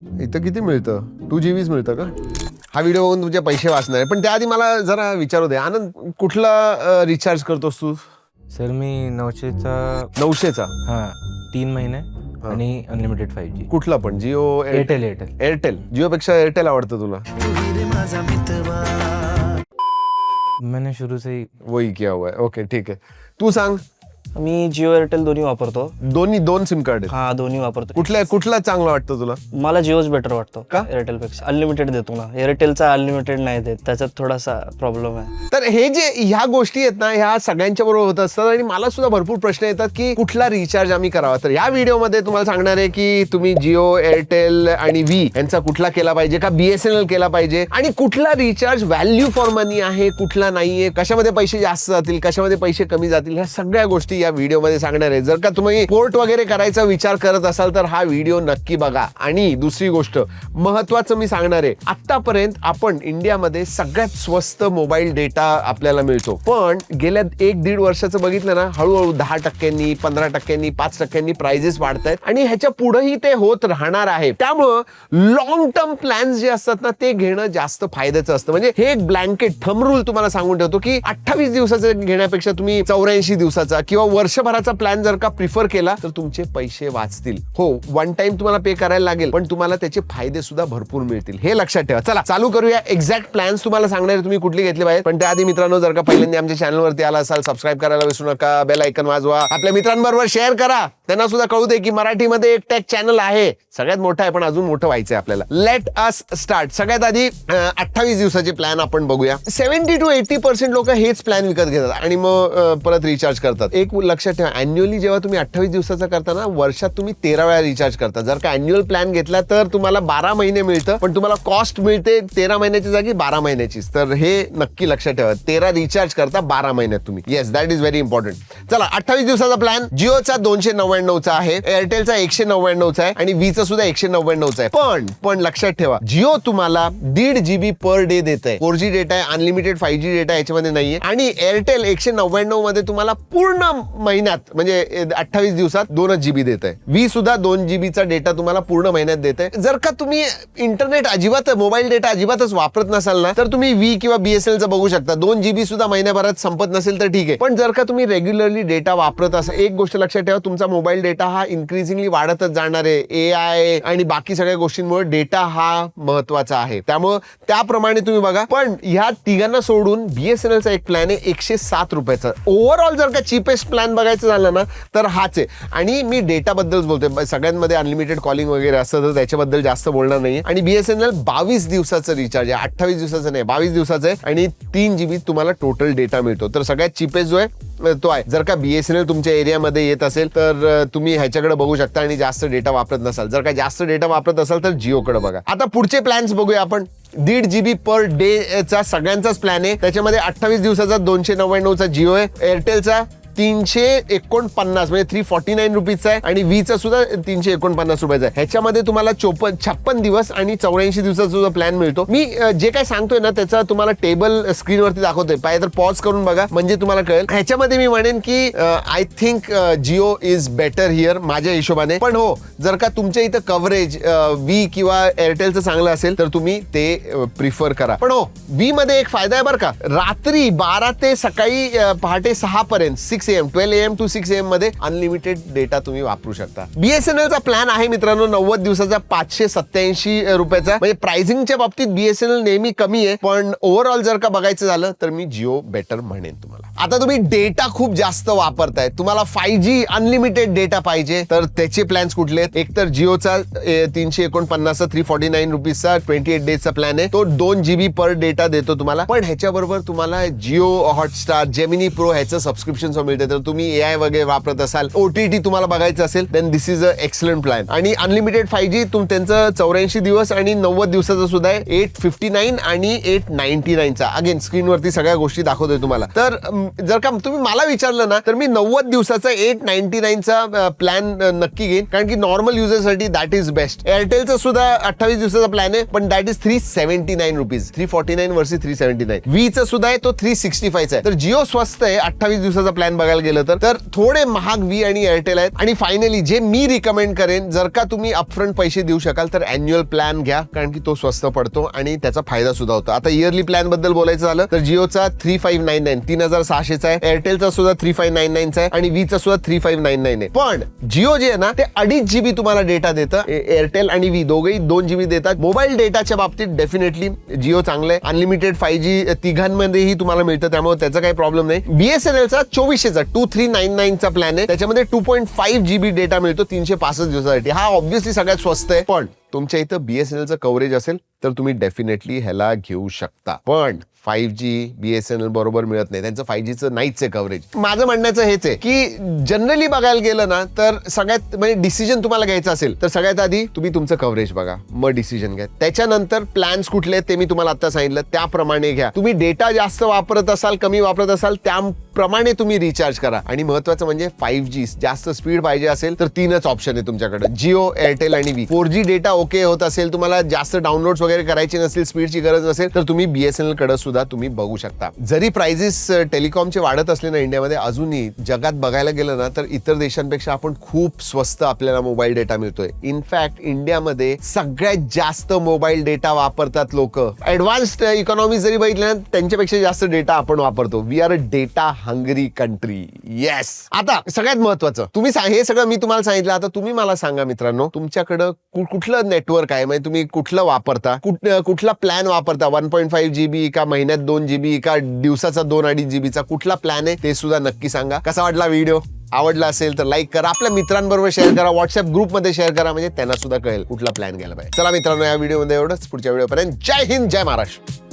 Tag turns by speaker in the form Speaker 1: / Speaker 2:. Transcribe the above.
Speaker 1: इथं किती मिळतं? 2 GB मिळतं का? हा व्हिडिओ बघून तुमचे पैसे वाचणार आहे. पण त्याआधी मला जरा विचारू दे, आनंद कुठला रिचार्ज करतोस तू?
Speaker 2: सर मी 900चा
Speaker 1: 900चा.
Speaker 2: हां 3 महिने आणि अनलिमिटेड 5G.
Speaker 1: कुठला पण? जिओ,
Speaker 2: एअरटेल.
Speaker 1: एअरटेल. जिओपेक्षा एअरटेल आवडतं तुला?
Speaker 2: मैंने शुरू से ही
Speaker 1: वही किया हुआ है. ओके ठीक आहे. तू सांग.
Speaker 3: मी जिओ एअरटेल दोन्ही वापरतो.
Speaker 1: दोन सिम कार्ड आहेत.
Speaker 3: हा दोन्ही वापरतो.
Speaker 1: कुठला चांगला वाटतं तुला?
Speaker 3: मला जिओच बेटर वाटतो
Speaker 1: का?
Speaker 3: एअरटेल पेक्षा. अनलिमिटेड देतो ना, एअरटेलचा अनलिमिटेड नाही देत, त्याच्यात थोडासा प्रॉब्लेम आहे.
Speaker 1: तर हे जे ह्या गोष्टी आहेत ना, ह्या सगळ्यांच्या बरोबर होत असतात आणि मला सुद्धा भरपूर प्रश्न येतात की कुठला रिचार्ज आम्ही करावा. तर या व्हिडिओमध्ये तुम्हाला सांगणार आहे की तुम्ही जिओ, एअरटेल आणि व्ही यांचा कुठला केला पाहिजे का BSNL केला पाहिजे आणि कुठला रिचार्ज व्हॅल्यू फॉर मनी आहे, कुठला नाहीये, कशामध्ये पैसे जास्त जातील, कशामध्ये पैसे कमी जातील, ह्या सगळ्या गोष्टी या व्हिडिओमध्ये सांगणार आहे. जर का तुम्ही पोर्ट वगैरे करायचा विचार करत असाल तर हा व्हिडिओ नक्की बघा. आणि दुसरी गोष्ट महत्वाचं मी सांगणार आहे, आतापर्यंत आपण इंडियामध्ये सगळ्यात स्वस्त मोबाईल डेटा आपल्याला मिळतो, पण गेल्या 1-1.5 वर्षाचं बघितलं ना, हळूहळू 10%, 15%, 5% प्राइजेस वाढतायत आणि ह्याच्या पुढेही ते होत राहणार आहे. त्यामुळं लॉंग टर्म प्लॅन्स जे असतात ना, ते घेणं जास्त फायद्याचं असतं. म्हणजे हे एक ब्लँकेट थंब रूल तुम्हाला सांगून ठेवतो की 28 दिवसाचं घेण्यापेक्षा तुम्ही 84 दिवसाचा किंवा वर्षभराचा प्लॅन जर का प्रिफर केला तर तुमचे पैसे वाचतील. हो, वन टाइम तुम्हाला पे करायला लागेल, पण तुम्हाला त्याचे फायदे सुद्धा भरपूर मिळतील, हे लक्षात ठेवा. चला चालू करूया. एक्झॅक्ट प्लॅन्स तुम्हाला सांगणार आहे तुम्ही कुठली घेतली पाहिजे. पण त्याआधी मित्रांनो, जर का पहिल्यांदा आमच्या चॅनलवरती आला असाल, सबस्क्राईब करायला विसरू नका, बेल आयकन वाजवा, आपल्या मित्रांबरोबर शेअर करा, त्यांना सुद्धा कळू दे की मराठीमध्ये एक टेक चॅनल आहे, सगळ्यात मोठा आहे पण अजून मोठं व्हायचंय आपल्याला. Let us start. सगळ्यात आधी 28 दिवसाचे प्लॅन आपण बघूया. 70 to 80% लोक हेच प्लॅन विकत घेतात आणि मग परत रिचार्ज करतात. एक लक्षात ठेवा, अॅन्युअली जेव्हा तुम्ही 28 दिवसाचा करता ना, वर्षात तुम्ही 13 वेळा रिचार्ज करता. जर का अॅन्युअल प्लॅन घेतला तर तुम्हाला 12 महिने मिळतं, पण तुम्हाला कॉस्ट मिळते 13 महिन्याची जागी 12 महिन्याचीच. तर हे नक्की लक्षात ठेवा, 13 रिचार्ज करता 12 महिन्यात तुम्ही. Yes, that is very important. चला, 28 दिवसाचा प्लॅन जिओचा 299चा आहे, एअरटेलचा 199चा आहे आणि व्हीचा सुद्धा 199चा आहे. पण लक्षात ठेवा, जिओ तुम्हाला 1.5 GB पर डे देत आहे. 4G डेटा आहे, अनलिमिटेड 5G डेटा याच्यामध्ये नाहीये. आणि एअरटेल 199 मध्ये तुम्हाला पूर्ण महिन्यात म्हणजे 28 दिवसात 2 GB देत आहे. व्ही सुद्धा 2 GB चा डेटा तुम्हाला पूर्ण महिन्यात देत आहे. जर का तुम्ही इंटरनेट अजिबात, मोबाईल डेटा अजिबातच वापरत नसाल ना, तर तुम्ही व्ही किंवा BSNL बघू शकता. 2 GB सुद्धा महिन्याभरात संपत नसेल तर ठीक आहे. पण जर का तुम्ही रेग्युलरली डेटा वापरत असाल, एक गोष्ट लक्षात ठेवा, तुमचा मोबाईल डेटा हा इन्क्रीजिंगली वाढतच जाणार आहे. AI आणि बाकी सगळ्या गोष्टींमुळे डेटा हा महत्वाचा आहे, त्यामुळे त्याप्रमाणे तुम्ही बघा. पण ह्या तिघांना सोडून BSNLचा एक प्लॅन आहे 107 रुपयाचा. ओव्हरऑल जर का चीपेस्ट प्लॅन बघायचं झालं ना तर हाच आहे. आणि मी डेटा बद्दल बोलतोय, सगळ्यांमध्ये अनलिमिटेड कॉलिंग वगैरे असतं तर त्याच्याबद्दल जास्त बोलणार नाही. आणि BSNL 22 दिवसाचं रिचार्ज आहे, 28 दिवसाचं नाही, 22 दिवसाचं आहे आणि 3 GB तुम्हाला टोटल डेटा मिळतो. तर सगळ्यात चीपेस्ट जो आहे तो आहे. जर का BSNL तुमच्या एरियामध्ये येत असेल तर तुम्ही ह्याच्याकडे बघू शकता आणि जास्त डेटा वापरत नसाल. जर का जास्त डेटा वापरत असाल तर जिओकडे बघा. आता पुढचे प्लॅन्स बघूया आपण. 1.5 GB पर डे चा सगळ्यांचाच प्लॅन आहे. त्याच्यामध्ये 28 दिवसाचा 299चा जिओ आहे, एअरटेलचा 349 म्हणजे 349 रुपीजचा आहे आणि व्हीचा सुद्धा 349 रुपयाचा आहे. ह्याच्यामध्ये तुम्हाला 56 दिवस आणि 84 दिवसाचा सुद्धा प्लॅन मिळतो. मी जे काय सांगतोय ना त्याचा तुम्हाला टेबल स्क्रीनवरती दाखवतोय, पाहिजे तर पॉज करून बघा म्हणजे तुम्हाला कळेल. ह्याच्यामध्ये मी म्हणेन की I think Jio is better here माझ्या हिशोबाने. पण हो, जर का तुमच्या इथं कव्हरेज व्ही किंवा एअरटेलचं चांगलं असेल तर तुम्ही ते प्रिफर करा. पण हो, व्ही मध्ये एक फायदा आहे बरं का, रात्री 12 ते सकाळी पहाटे 6 पर्यंत 6 AM 12 AM to 6 AM मध्ये अनलिमिटेड डेटा तुम्ही वापरू शकता. BSNLचा प्लॅन आहे मित्रांनो 90 दिवसाचा 587 रुपयाचा. म्हणजे प्राइसिंगच्या बाबतीत BSNL नेहमी कमी आहे, पण ओव्हरऑल जर का बघायचं झालं तर मी जिओ बेटर म्हणेन तुम्हाला. आता तुम्ही डेटा खूप जास्त वापरताय, तुम्हाला 5G अनलिमिटेड डेटा पाहिजे तर त्याचे प्लॅन्स कुठले आहेत? एक तर जिओचा 349 349 रुपीजचा 28 डेजचा प्लॅन आहे, तो 2 GB पर डेटा देतो तुम्हाला. पण ह्याच्याबरोबर तुम्हाला जिओ हॉटस्टार, जेमिनी प्रो ह्याचं सबस्क्रिप्शन मिळते. तर तुम्ही AI वगैरे वापरत असाल, OTT तुम्हाला बघायचं असेल, then this is a excellent plan. आणि अनलिमिटेड 5G त्यांचं 84 दिवस आणि 90 दिवसाचं सुद्धा आहे, 859 आणि 899चा. अगेन स्क्रीनवरती सगळ्या गोष्टी दाखवतोय तुम्हाला. तर जर का तुम्ही मला विचारलं ना तर मी 90 दिवसाचा 899चा प्लॅन नक्की घेईन, कारण की नॉर्मल युजरसाठी दॅट इज बेस्ट. एअरटेलचा सुद्धा 28 दिवसाचा प्लॅन आहे, पण दॅट इज 379 रुपीज, 349 वर्सेस 379. व्हीचा सुद्धा आहे, तो 365 आहे. तर जिओ स्वस्त आहे. 28 दिवसाचा प्लॅन बघायला गेलं तर थोडे महाग व्ही आणि एअरटेल आहेत. आणि फायनली जे मी रिकमेंड करेन, जर का तुम्ही अपफ्रंट पैसे देऊ शकाल तर अॅन्युअल प्लॅन घ्या, कारण की तो स्वस्त पडतो आणि त्याचा फायदा सुद्धा होतो. आता इयरली प्लॅन बद्दल बोलायचं झालं तर जिओचा 3599 3600 आहे, एअरटेलचा सुद्धा 3599 आहे आणि व्हीचा सुद्धा 3599 आहे. पण जिओ जे आहे ना ते 2.5 GB तुम्हाला डेटा देतं. एअरटेल आणि व्ही दोघेही 2 GB देतात. मोबाईल डेटाच्या बाबतीत डेफिनेटली जिओ चांगलं आहे. अनलिमिटेड 5G तिघांमध्येही तुम्हाला मिळतं, त्यामुळे त्याचा काही प्रॉब्लेम नाही. BSNLचा 2400चा 2399चा प्लॅन आहे, त्याच्यामध्ये 2.5 GB डेटा मिळतो 365 दिवसासाठी. हा ऑब्व्हियसली सगळ्यात स्वस्त आहे. पण तुमच्या इथं BSNLचं कव्हरेज असेल तर तुम्ही डेफिनेटली ह्याला घेऊ शकता. पण 5G BSNL बरोबर मिळत नाही, त्यांचं 5Gचं नाहीच आहे कव्हरेज. माझं म्हणण्याचं हेच आहे की जनरली बघायला गेलं ना तर सगळ्यात म्हणजे डिसिजन तुम्हाला घ्यायचा असेल तर सगळ्यात आधी तुम्ही तुमचं कव्हरेज बघा, मग डिसिजन घ्या. त्याच्यानंतर प्लॅन्स कुठले आहेत ते मी तुम्हाला आता सांगितलं, त्याप्रमाणे घ्या. तुम्ही डेटा जास्त वापरत असाल, कमी वापरत असाल, त्याप्रमाणे तुम्ही रिचार्ज करा. आणि महत्वाचं म्हणजे 5G जास्त स्पीड पाहिजे असेल तर 3च ऑप्शन आहे तुमच्याकडे, जिओ, एअरटेल आणि व्ही. 4G डेटा ओके होत असेल, तुम्हाला जास्त डाउनलोड्स वगैरे करायचे नसेल, स्पीडची गरज नसेल तर तुम्ही BSNL कडे सुद्धा तुम्ही बघू शकता. जरी प्राइजेस टेलिकॉमचे वाढत असले ना इंडियामध्ये, अजूनही जगात बघायला गेलं ना तर इतर देशांपेक्षा आपण खूप स्वस्त आपल्याला मोबाईल डेटा मिळतोय. इनफॅक्ट इंडियामध्ये सगळ्यात जास्त मोबाईल डेटा वापरतात लोक. ऍडव्हान्स्ड इकॉनॉमी जरी बघितल्या ना त्यांच्यापेक्षा जास्त डेटा आपण वापरतो. We are a data hungry country. Yes. आता सगळ्यात महत्वाचं, तुम्ही हे सगळं मी तुम्हाला सांगितलं, आता तुम्ही मला सांगा मित्रांनो, तुमच्याकडं कुठलं नेटवर्क आहे, म्हणजे तुम्ही कुठलं वापरता, कुठला प्लॅन वापरता, 1.5 GB का महिन्यात 2 GB का दिवसाचा 2-2.5 GB कुठला प्लॅन आहे ते सुद्धा नक्की सांगा. कसा वाटला व्हिडिओ? आवडला असेल तर लाईक करा, आपल्या मित्रांबरोबर शेअर करा, व्हॉट्सअप ग्रुपमध्ये शेअर करा, म्हणजे त्यांना सुद्धा कळेल कुठला प्लॅन घ्यायला पाहिजे. चला मित्रांनो, या व्हिडिओमध्ये एवढंच. पुढच्या व्हिडिओपर्यंत जय हिंद, जय महाराष्ट्र.